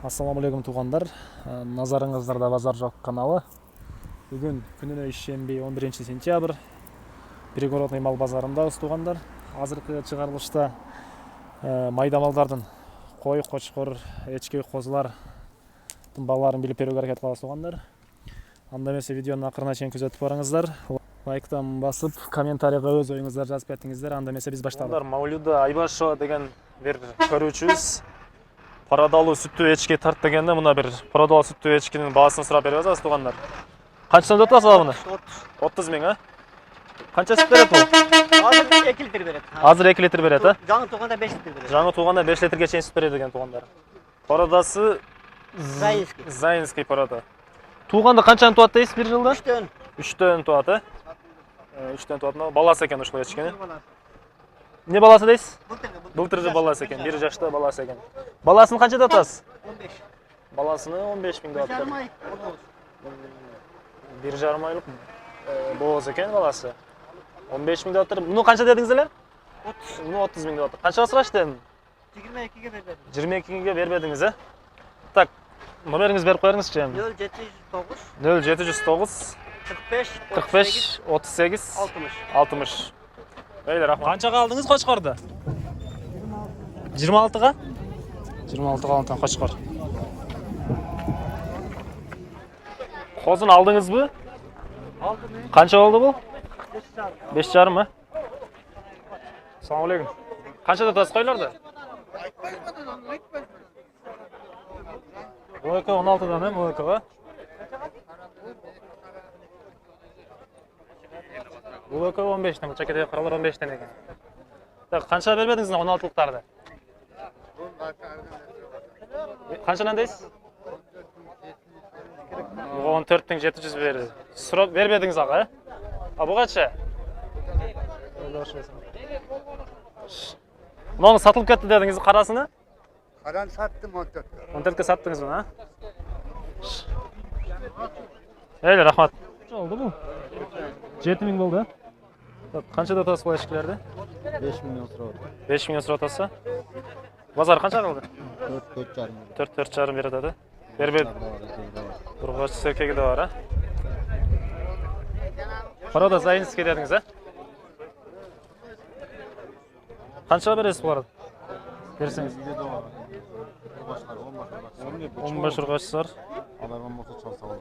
Ассаламу алейкум туғандар. Назарыңыздарда Базар жоқ каналы. Бүгін күніне шембе 11 сентябрь. Пригородный мал базарындабыз туғандар. Азыркы чыгарылышта майда малдардын қой, қочқор, ечке, қозылар балаларын билип берүүгө аракет кылабыз туғандар. Анда эмесе видеонун акырына чейин күзөтүп барыңыздар. Лайктан басып, комментарийга өз оюңуздарды жазып кетиңиздер. Анда эмесе биз баштайлы. Маулюда Айбашева деген бир көрүүчүбүз Paradalуу süttü ечке тарт дегенде мына бир paradalуу süttü ечкенин баасын сурап берип атабыз тугандар. Канчадан деп атасыз буну? 30 миң, а? Канча сүт берет бул? Азыр 2 литр берет. Азыр 2 литр берет, а? Жаңы тууганда 5 литр берет. Жаңы тууганда 5 литрге чейин сүт берет экен тугандар. Парадасы Заинский парада. Тууганда канчаны туат дейсиз бир жылда? 3төн. 3төн туат, а? 3төн туат. Баласы экен ушул ечкени. Не баласы дейсиз? Былтыр баласы экен, 1 жашта баласы экен. Баласын канчада атасыз? 15. Баласыны 15 миң деп атат. 1,5 ай. 1,5 айлык боз экен баласы. 15 миң деп атат. Муну канча дедиңиз эле? 30. Муну 30 миң деп атат. Канчага сурашты эми? 22ге бербедим. 22ге бербедиңиз, а? Так, номериңиз берип коюңузчу эми. 0709 0709 45 38 60. 60. Öyle rahmat. Kançaga aldınız Koçkor'da? 26'ga? 26'ga alınan Koçkor. Kozun aldınız mı? Aldım. Kança oldu bu? 5,5. 5,5 mı? Assalamu alaikum. Kança da tas koyuyorlar? Bu eko 16'dan he bu eko ha? Bu eko 15'ten, bu çekete karalar 15'ten eken. Kança vermediniz mi 16'lıklarda? Kançadan deysiz? 14.700 verdi. Surap vermediniz ağa, he? A bu kaça? Bunu satılıp ketdi dediniz karasını? Karan sattım 14'te. 14'e sattınız bunu, ha? Öyle rahmat. Kaç oldu bu? 7 ming oldu, ha? Kança da atası bu eşkilerde? 5 milyon sıra oldu. 5 milyon sıra atası. Bazar kança kaldı? 4,5. 4,5 bir adı. Berbet. Burgaç sökegi de var, ha? Para da Zainski dediniz, ha? Kança beresiz bu arada? Verirseniz. 15 urgaçlar. Alarman olsa çalsa olur.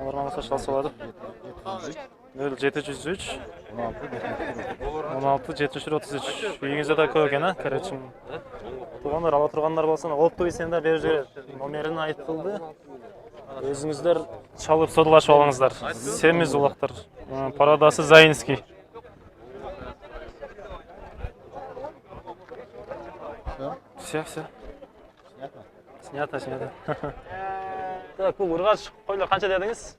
Alarman olsa çalsa olur. 0703 16 73 33. Үйіңізде де көп екен, а? Короче, туғандар, ала тұрғандар болсын, оптовый сендер беріп жібереді. Номерін айтылды. Өзіңіздер чалып содылашып алыңыздар. Семіз улақтар. Парадасы Заинский. Все. Снято. Так, бұл ұрғаш қойлар қанша дедіңіз?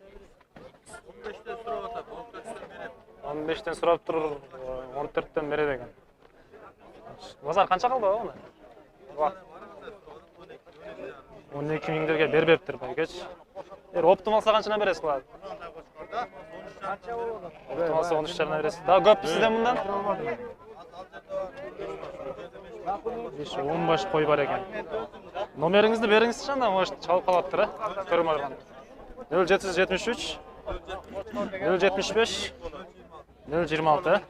15'ten сұрап тұр, 14'ten береді екен. Базар қанша қалды оғына? 12 миңдерге бербептір бәйгеч. Оптым алса қаншана бересіз қылады? Оптым алса 13 жарына бересіз. Daha көп сізден мұндан? 15 қой бар екен. Номеріңізді беріңіз шанда, чалып қалаттыр, көрім алған. 0773 075 026.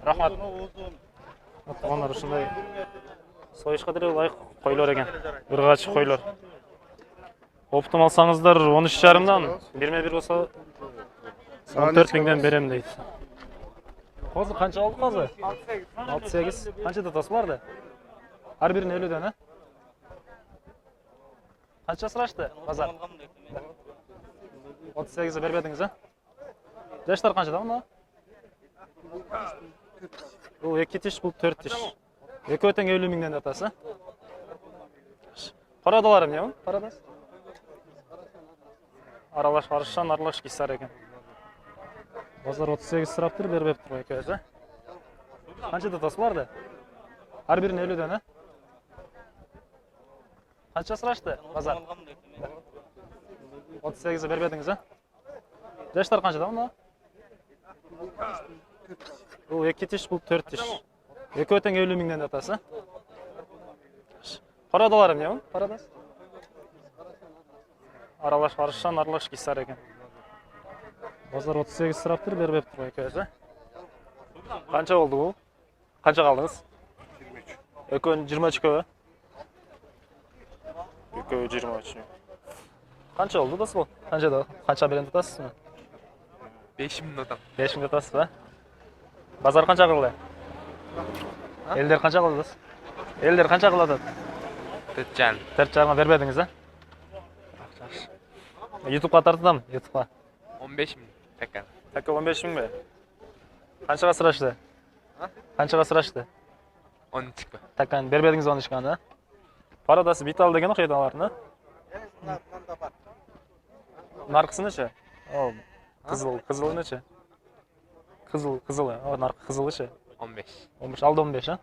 Рахмат. Туғандар ушундай сойышқа дереу лайық қойлар екен. Ырғач қойлар. Оптым алсаңыздар 13,5-дан, берме-бир болса 14 миңден берем дейді. Қозы қанша алды қозы? 6-8. Қанша татасы барды? Ар бірін 50-ден, а? Қанша сұрашты базар? 38'e бербедіңіз, а? Жаштар қаншада мұна? Бұл 2 тиш, бұл 4 тиш. 2 өтен 50 миңден атасы. Парадаларым не бұл? Парадас? Аралаш қарышшан, аралаш кесар екен. Базар 38 сұраптыр, бербеп тұр 2 өзі. Қаншада тасы барды? Ар бірін 50-ден, а? Қанша сұрашты базар? 38'e бербедіңіз, а? Жаштар қаншада мұна? Бұл 2 тиш, бұл 4 тиш. 2 өтен 50 миңден атасы. Парадаларым не бұл? Парадас? Аралаш барышан, аралаш кисар екен. Базар 38 сұрап тұр, бербеп тұр ғой екеуі. Қанша болды бұл? Қанша қалдыңыз? 23. Екеуін 23 көбі? Екеуі 23. Қанша oldu da bu? Қанша берен тұтасыз mı? 5000 адам. 5000 тұтасыз ба? Базар қанша қылды? Елдер қанша қылды? Елдер қанша қылды? 4,5. 4,5-ға бербедіңіз, а? YouTube'ға тартыдам, YouTube'ға. 15.000 такан. Такka 15.000 бе? Қаншаға сұрашты? Қаншаға сұрашты? 13 ба. Такканы бербедіңіз 13-ға, да? Парадасы битал деген оқиды аларын, да? Нарқысы неше? О, қызыл неше? Қызыл, о, нарқы қызылы ше? 15. 15, алды 15, а?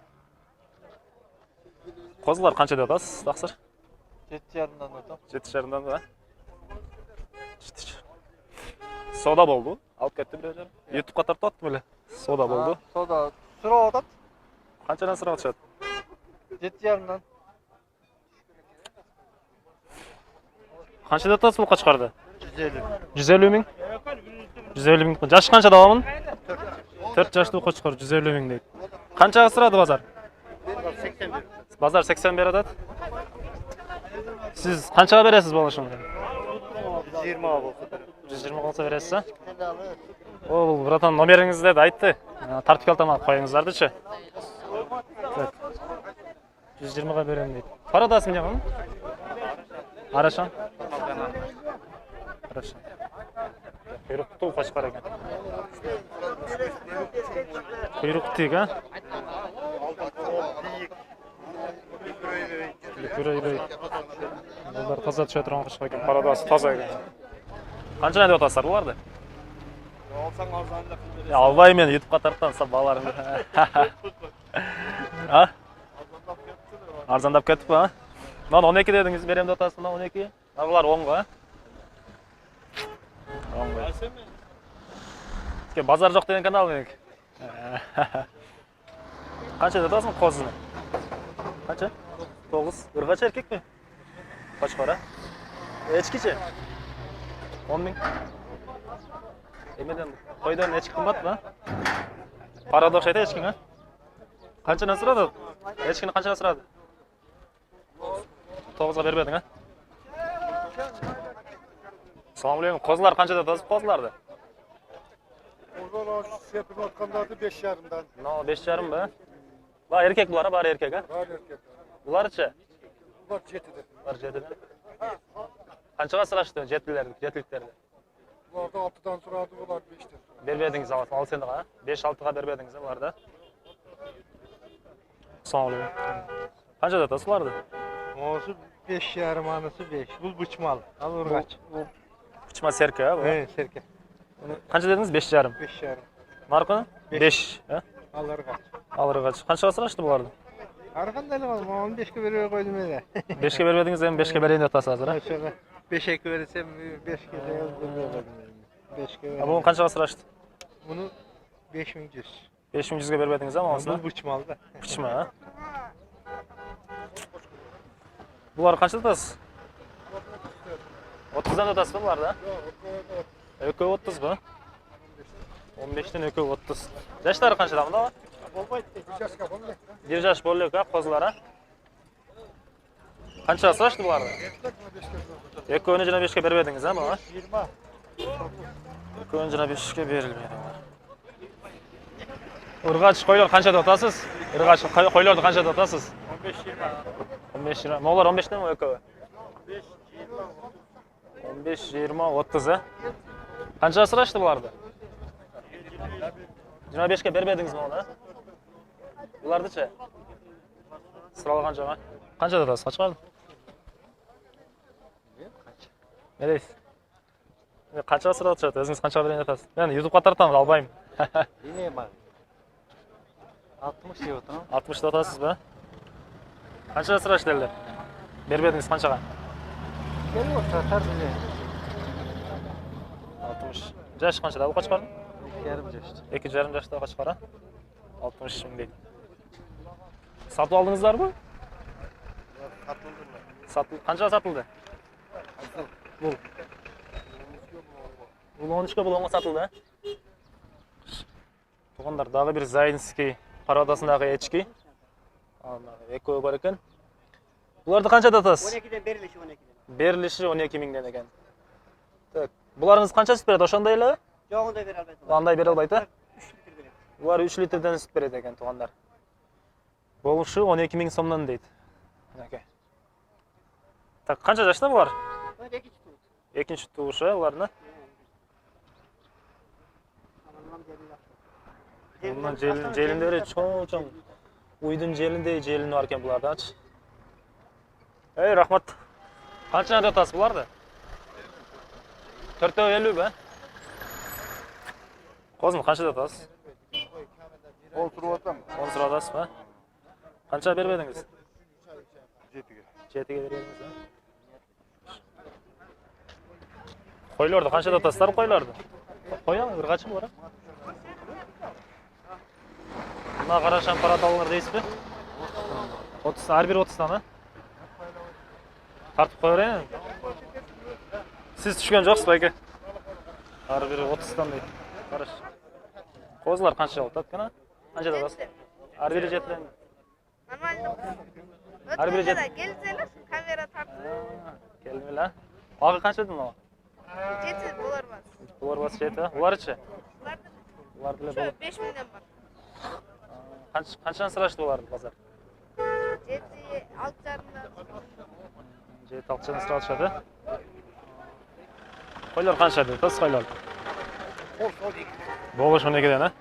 Қозылар қанша деп атасыз, тақсыр? 7,5-дан атам. 7,5-дан да? Сода болды, алып кетті бір өжер. YouTube-қа тартып атты бөлі? Сода болды. Сода сұрап атат. Қаншадан сұрап атышады? 7,5-дан. Қанша деп атасыз бұл қашқарды? 150. 150 мың? 150 мың. Жашы қанша давамын? 4 жашты бұл қашқар 150 мың дейді. Қаншаға сұрады базар? Базар 80 бер атады. Сіз қаншаға бересіз бұл үшін? 120 болса. 120 болса бересіз, а? Ол, братан, номеріңізді деді, айтты. Тартып келтамақ қойыңыздарды ше. 120-ға берем дейді. Парадасы міне мұның? Арашан? Арашан. Құйрық тұл қашқар екен. Құйрық тек, а? Үрей. Олар таза түше тұрған қашқа екен. Парадасы таза екен. Қанша деп отасыздар бұларды? Алсаң арзанды. Албай мен YouTube-қа тарттан балаларымды. А? Арзандап кетіп па? Мынаны 12 дедіңіз, берем деп отасыз, мына 12. Бұлар 10-ға, а? 10-ға. Сізге базар жоқ деген канал менік. Қанша деп отасың қозыны? Қанша? 9. Ұрғаша еркек пе? Қошқара? Ечкіше? 10 мың. Емеден қойдан ечкі қымбат ба? Парадокс айта ечкің, а? Қаншадан сұрады? Ечкіні қаншаға сұрады? 9-ға бербедің, а? Саламалейкум. Қозылар қаншада тасып қозыларды? Ozan sepin atkanlardı 5,5'dan. No, 5,5 ба? Бар еркек бұлар, бар еркек, а? Var erkek. Бұлар ше? Bunlar 7'de. Бұлар 7-де. Қаншаға сұрашты жетіліктерді? Bunlar da 6'dan suradı, bunlar 5'te. Бербедіңіз ал сенді ға? 5-6-ға бербедіңіз, бұларды? Саламалейкум. Қаншада тасып бұларды? Осы 5,5, анысы 5. Бұл бычмал. Ал ұрғач. Бычма серке, а? Серке. Қанша дедіңіз? 5,5. 5,5. Нарқы? 5. Ал ұрғач. Ал ұрғач. Қаншаға сұрашты бұларды? Арқандайлы қал, маған 5-ке бере қойдым еді. 5-ке бербедіңіз, 5-ке берейін деп тасасыз, а? 5-2 берсем 5-ке бере қойдым. 5-ке бере. Бұны қаншаға сұрашты? Бұны 5.100. 5.100-ге бербедіңіз, а? Бұл бычмал да. Бычма, а? Бұлар қанша тұтасыз? 30-дан тұтасыз ба бұлар, да? Өкөй 30 ба? 15-тен өкөй 30. Жаштары қанша дамында ба? Bir yaş bol yok ha kozlara. Qancha so'rashdi bularni? Ekko'ni jina 5 ga bermadingiz ha buni? 20. Ekko'ni jina 5 ga berilmaydi. Urg'ach qo'ylar qanchada otasiz? Urg'ach qo'ylarni qanchada otasiz? 15-20. 15-20. Mo'g'lar 15 dan mi ekko'vi? 15-20 30 ha? Qancha so'rashdi bularni? 25 ga bermadingizmi uni? Bularni-chi? Sıralagan qancha? Qanchada otasiz? Qoch qoldi? Ne deysiz? Qancha so'rayapsiz? O'zingiz qancha bergan otasiz? Men YouTube'ga tartamam, albayım. Yine bak. 60 diyor tamam. 60 da otasız be. Qancha so'rash dedilar? Bermadingiz qanchaga? Geliyor satar bize. 60. Yaş qanchada? Bu qoch qoldi? 2,5 yaşta. 2,5 yoshda qoch qora? 60 ming deydi. Satib oldingizlar bu? Satıldı mı? Qanchaga sotildi? Бул 13 бул оңго сатылды. Тугандар, дагы бир Заинский парадасындагы эчки. Анагы экөө бар экен. Буларды канчада атасыз? 12'den berilişi 12'den. Берилиши 12 миңден экен. Так, буларыңыз канча сүт берет? Ошондой эле? Жоğunda bir albayt. Андай бере албайт, а? 3 litre verir. Булар 3 литрден сүт берет экен, тугандар. Болушу 12 миң сомдон дейт. Мынакей. Так, канча жашта булар? Böyle 2 tut. Экинчи туушу, булардын. Bundan jelinderi çoğun uydun jelinde jelini varken bularda aç. Ey rahmat. Kaçına da atas bulardı? 450 be. Kozum kaçta da atas? Oturup otam. 10 sıra atas be. Kança vermediniz? 7'ge. 7'ge vermediniz ha. Koylardı kança da ataslar koylardı. Koyalım bir kaçı bu ara? Mына карашан парадалар дейсиз бе? 30, ар бир 30 таны. Тартып кое берейин. Сиз түшкөн жоксуз байке? Ар бири 30 тан дейт. Караш. Козулар канча алат экен а? Канча алат? Ар бири 7 тан. Нормально. Ар бири 7. Келсеңиз камера тартып. Келдим эле. Ага канча дедим ага? 7 булар бар. Булар бас 7. Буларчы? Булар Булар деле деле болот. 5 миңден бар. Канчаны сырашты буларды базар? 7 6 жарымда. 7 6 сырашты. Koylar kança dedi? Nasıl koylar? Болуш 12'den ha?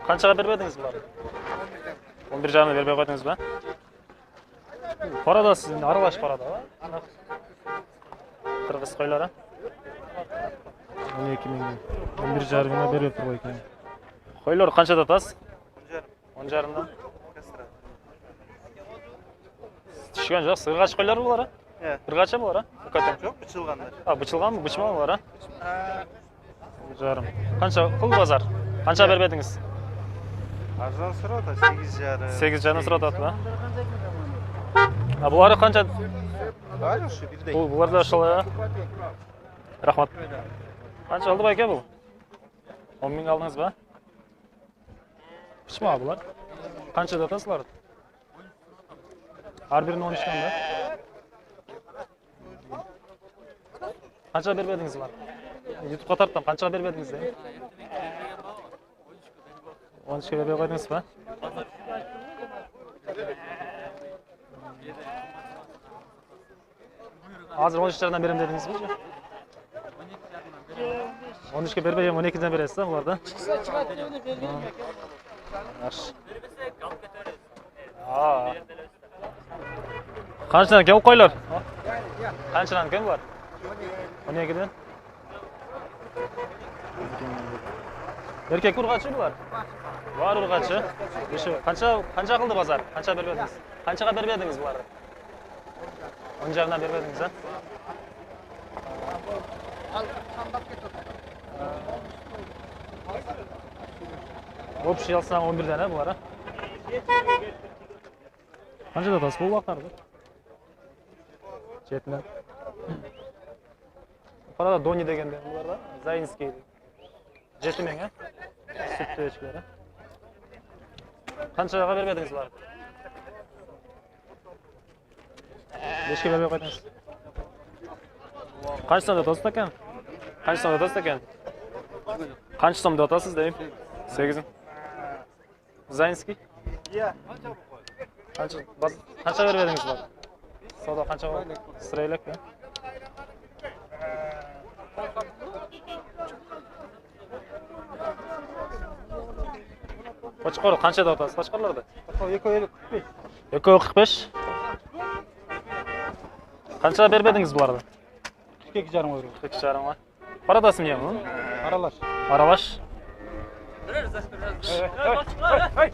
Kançaga bermediniz bunları? 11 jarına bermey koydunuz mu? Parada sizin aralaş parada va? Kırgız koylar ha? 12 ming. 11 jarına berip tur ekan. Koylar kançada atas? 10 jarımdan. Түшкөн жок, сыргач койлар булар а? Сыргача булар а? Көтөн. Çok bıçılganlar. А, бычылганбы, бычман булар а? Жарым. Канча кыл базар? Канча бербедиңиз? Arzan sıra da 8 yarı. 8 жарым сурап атат ба? А булары канча? Var şu bir de. Булар да ошол э? Рахмат. Канча алды байке бул? 10 миң алдыңыз ба? Бычма булар. Канча атасызлар? Ар бирин 13 да? Канча бербедиңиз булар? YouTube'га тарттым, канчага бербедиңиз дейм? 13 бербей койдуңуз ба? Азыр 13 жарымдан берем дедиңиз бе? 13'e бербей 12'den бересиз да буларда? Жакшы. Канчадан келип койлор? Канчадан экен булар? 12'den. Erkek urgaçı bular? Var urgaçı. Kança kıldı bazar? Kança bermediniz? Kançaga bermediniz buları? 10 jarına bermediniz ha? Общий алсаң 11'den ha bulara? Kança da tas bu vaktardı? 7'den. Parada Doni degende bularda, Zainski. 7 ming ha? Süt eçkileri. Kançaga bermediniz buları? 5'e bermey koydunuz. Kaç so'mda otasiz ekan? Kaç so'mda otasiz ekan? Qancha so'mda otasiz deyim? 8. Zainski? Ya. Qancha bermedingiz bular? Savdo qancha siraylab ya? Qo'chqor qanchada otasiz Qo'chqorlarda? Eko'yeli 45. Eko'y 45. Qancha bermedingiz bularga? 42 jarım euro. 42 jarım va. Paradasimi ham? Aralar. Aralash. Hey.